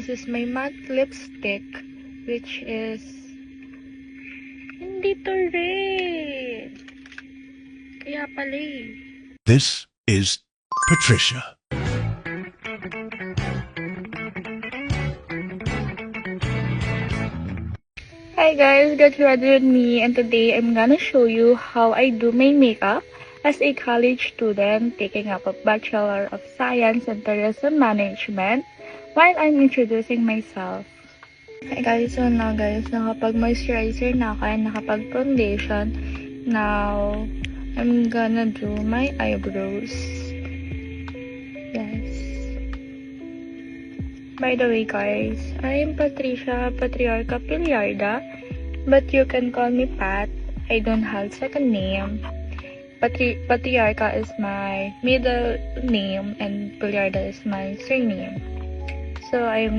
This is my matte lipstick, which is hindi to red. Kaya pala eh. This is Patricia. Hi guys, get ready with me, and today I'm gonna show you how I do my makeup as a college student taking up a Bachelor of Science in Tourism Management while I'm introducing myself. Hi guys, so now guys, nakapag-moisturizer na ako and nakapag-foundation. Now, I'm gonna do my eyebrows. Yes. By the way guys, I'm Patricia Patriarca Pillarda, but you can call me Pat. I don't have second name. Patriarca is my middle name and Pillarda is my surname. So I'm